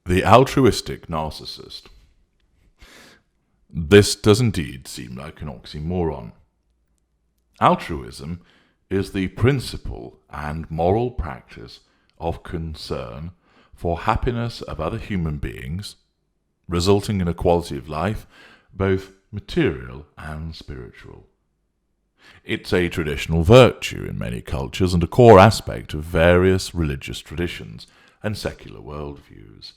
The altruistic narcissist. This does indeed seem like an oxymoron. Altruism is the principle and moral practice of concern for happiness of other human beings, resulting in a quality of life both material and spiritual. It's a traditional virtue in many cultures and a core aspect of various religious traditions and secular worldviews,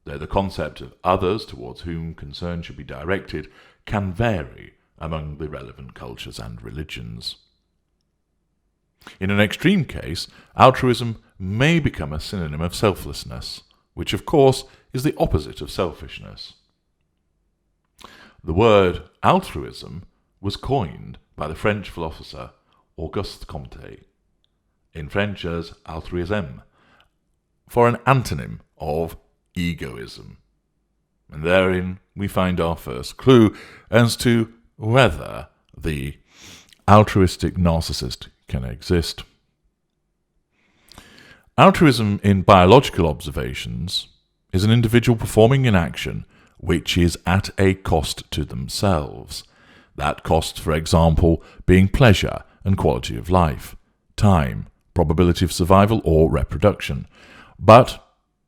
though the concept of others towards whom concern should be directed can vary among the relevant cultures and religions. In an extreme case, altruism may become a synonym of selflessness, which of course is the opposite of selfishness. The word altruism was coined by the French philosopher Auguste Comte, in French as altruisme, for an antonym of egoism. And therein we find our first clue as to whether the altruistic narcissist can exist. Altruism in biological observations is an individual performing an action which is at a cost to themselves. That cost, for example, being pleasure and quality of life, time, probability of survival or reproduction, but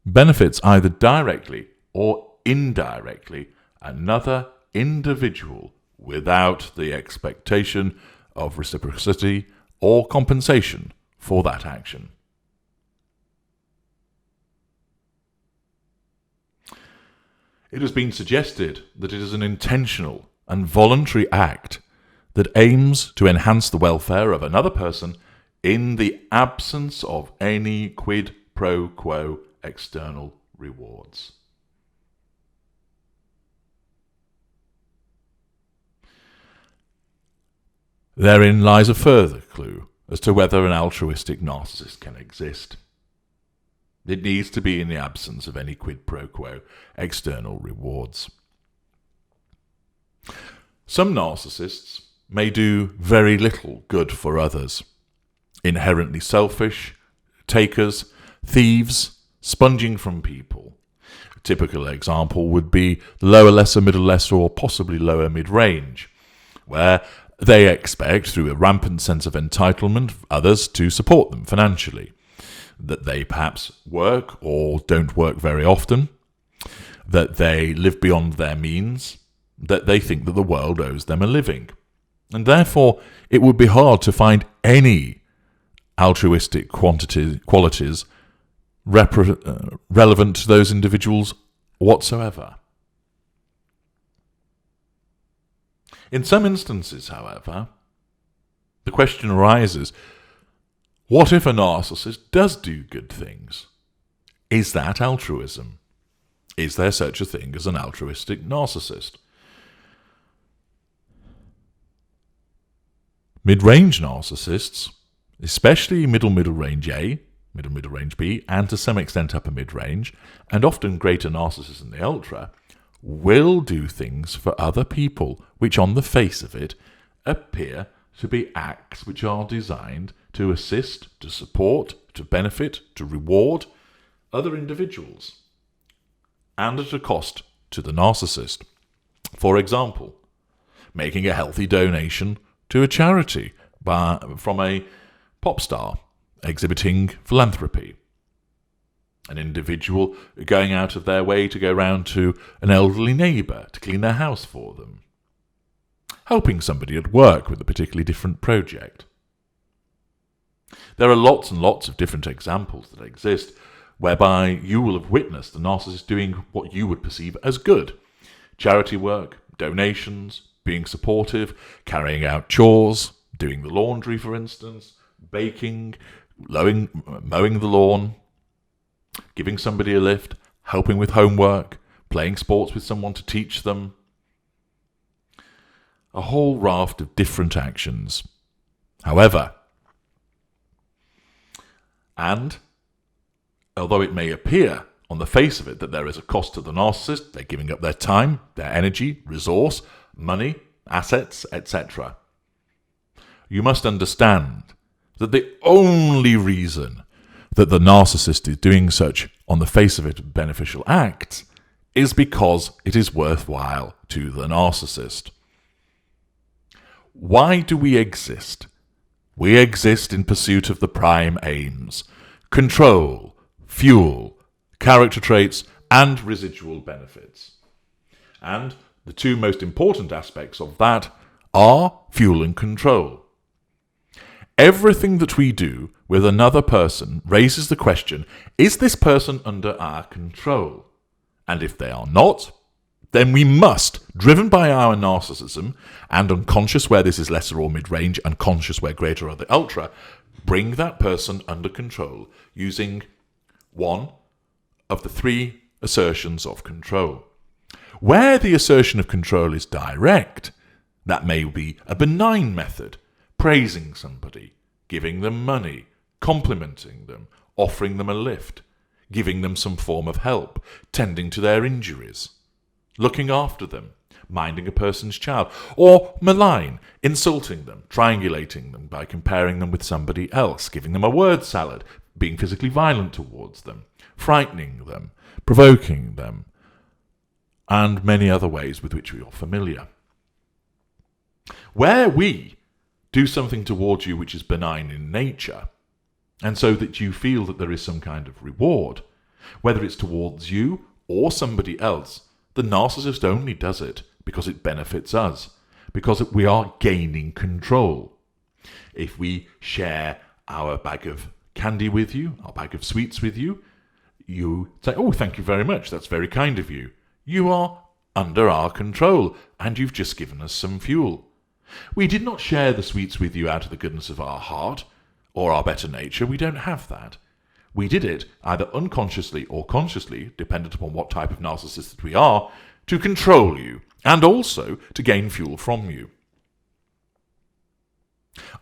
benefits either directly or indirectly another individual without the expectation of reciprocity or compensation for that action. It has been suggested that it is an intentional and voluntary act that aims to enhance the welfare of another person in the absence of any quid pro quo external rewards. Therein lies a further clue as to whether an altruistic narcissist can exist. It needs to be in the absence of any quid pro quo external rewards. Some narcissists may do very little good for others. Inherently selfish, takers, thieves, sponging from people. A typical example would be lower, lesser, middle, lesser, or possibly lower mid-range, where they expect, through a rampant sense of entitlement, others to support them financially, that they perhaps work or don't work very often, that they live beyond their means, that they think that the world owes them a living. And therefore, it would be hard to find any altruistic qualities relevant to those individuals whatsoever. In some instances, however, the question arises, what if a narcissist does do good things? Is that altruism? Is there such a thing as an altruistic narcissist? Mid-range narcissists, especially middle range A, middle range B, and to some extent upper mid-range, and often greater narcissists in the ultra, will do things for other people which on the face of it appear to be acts which are designed to assist, to support, to benefit, to reward other individuals, and at a cost to the narcissist. For example, making a healthy donation to a charity from a pop star exhibiting philanthropy. An individual going out of their way to go round to an elderly neighbour to clean their house for them. Helping somebody at work with a particularly different project. There are lots and lots of different examples that exist whereby you will have witnessed the narcissist doing what you would perceive as good. Charity work, donations, being supportive, carrying out chores, doing the laundry, for instance, baking, mowing the lawn, giving somebody a lift, helping with homework, playing sports with someone to teach them. A whole raft of different actions. However, and although it may appear on the face of it that there is a cost to the narcissist, they're giving up their time, their energy, resource, money, assets, etc., you must understand that the only reason that the narcissist is doing such on the face of it, beneficial acts, is because it is worthwhile to the narcissist. Why do we exist? We exist in pursuit of the prime aims: control, fuel, character traits, and residual benefits. And the two most important aspects of that are fuel and control. Everything that we do with another person raises the question, is this person under our control? And if they are not, then we must, driven by our narcissism, and unconscious where this is lesser or mid-range, and conscious where greater or the ultra, bring that person under control using one of the three assertions of control. Where the assertion of control is direct, that may be a benign method, praising somebody, giving them money, complimenting them, offering them a lift, giving them some form of help, tending to their injuries, looking after them, minding a person's child, or malign, insulting them, triangulating them by comparing them with somebody else, giving them a word salad, being physically violent towards them, frightening them, provoking them, and many other ways with which we are familiar. Where we do something towards you which is benign in nature, and so that you feel that there is some kind of reward, whether it's towards you or somebody else, the narcissist only does it because it benefits us, because we are gaining control. If we share our bag of candy with you, our bag of sweets with you, you say, "Oh, thank you very much, that's very kind of you." You are under our control, and you've just given us some fuel. We did not share the sweets with you out of the goodness of our heart or our better nature. We don't have that. We did it either unconsciously or consciously, dependent upon what type of narcissist that we are, to control you and also to gain fuel from you.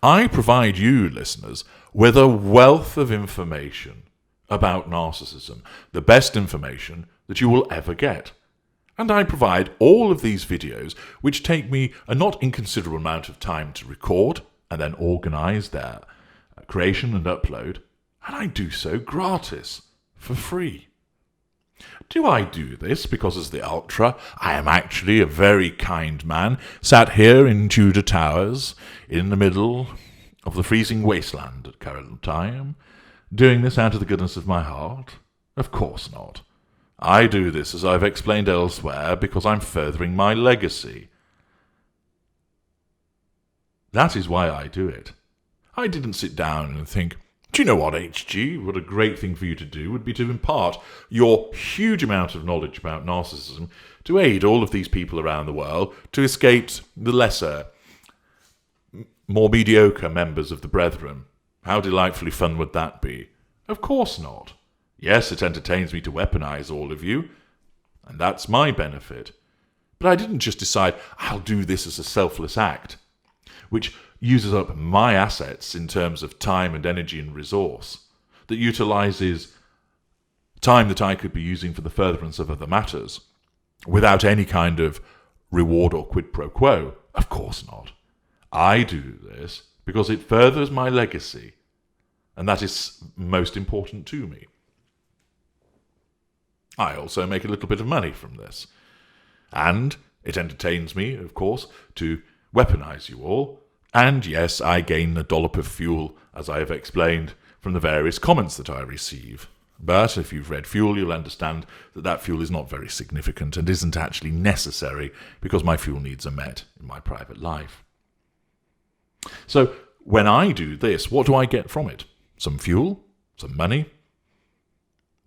I provide you, listeners, with a wealth of information about narcissism, the best information that you will ever get. And I provide all of these videos, which take me a not inconsiderable amount of time to record and then organize their creation and upload, and I do so gratis, for free. Do I do this because as the Ultra, I am actually a very kind man, sat here in Tudor Towers, in the middle of the freezing wasteland at current time, doing this out of the goodness of my heart? Of course not. I do this, as I've explained elsewhere, because I'm furthering my legacy. That is why I do it. I didn't sit down and think, do you know what, HG, what a great thing for you to do would be to impart your huge amount of knowledge about narcissism to aid all of these people around the world to escape the lesser, more mediocre members of the Brethren. How delightfully fun would that be? Of course not. Yes, it entertains me to weaponize all of you, and that's my benefit. But I didn't just decide, I'll do this as a selfless act, which uses up my assets in terms of time and energy and resource, that utilizes time that I could be using for the furtherance of other matters, without any kind of reward or quid pro quo. Of course not. I do this because it furthers my legacy, and that is most important to me. I also make a little bit of money from this. And it entertains me, of course, to weaponize you all. And yes, I gain a dollop of fuel, as I have explained, from the various comments that I receive. But if you've read Fuel, you'll understand that that fuel is not very significant and isn't actually necessary because my fuel needs are met in my private life. So when I do this, what do I get from it? Some fuel, some money,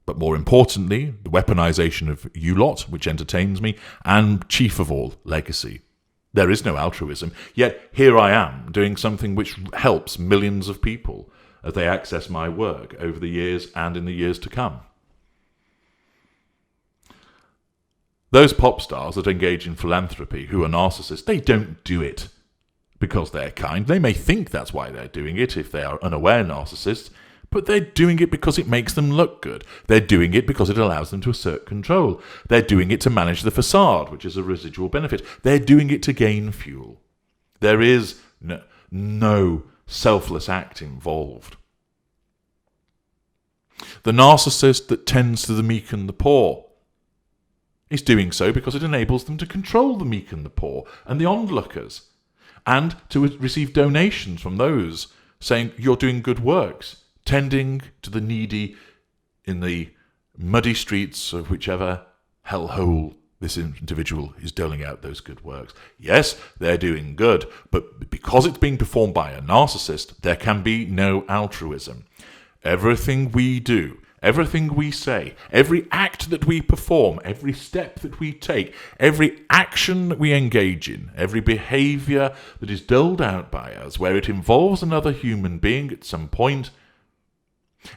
but more importantly, the weaponization of you lot, which entertains me, and chief of all, legacy. There is no altruism, yet here I am, doing something which helps millions of people as they access my work over the years and in the years to come. Those pop stars that engage in philanthropy, who are narcissists, they don't do it because they're kind. They may think that's why they're doing it if they are unaware narcissists, but they're doing it because it makes them look good. They're doing it because it allows them to assert control. They're doing it to manage the facade, which is a residual benefit. They're doing it to gain fuel. There is no selfless act involved. The narcissist that tends to the meek and the poor is doing so because it enables them to control the meek and the poor and the onlookers, and to receive donations from those saying you're doing good works, tending to the needy in the muddy streets of whichever hellhole this individual is doling out those good works. Yes, they're doing good, but because it's being performed by a narcissist, there can be no altruism. Everything we do, everything we say, every act that we perform, every step that we take, every action that we engage in, every behaviour that is doled out by us, where it involves another human being at some point,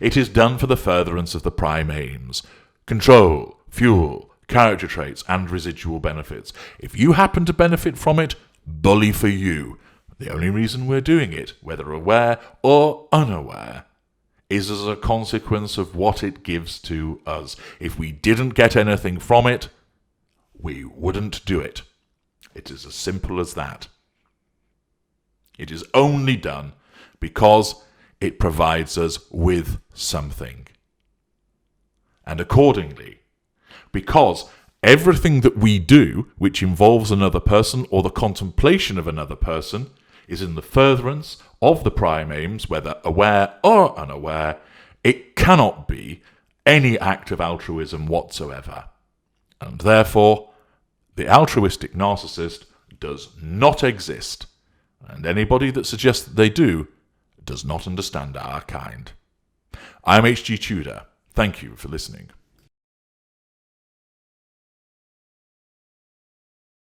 it is done for the furtherance of the prime aims: control, fuel, character traits, and residual benefits. If you happen to benefit from it, bully for you. The only reason we're doing it, whether aware or unaware, is as a consequence of what it gives to us. If we didn't get anything from it, we wouldn't do it. It is as simple as that. It is only done because it provides us with something. And accordingly, because everything that we do which involves another person or the contemplation of another person is in the furtherance of the prime aims, whether aware or unaware, it cannot be any act of altruism whatsoever. And therefore, the altruistic narcissist does not exist, and anybody that suggests that they do does not understand our kind. I'm H.G. Tudor. Thank you for listening.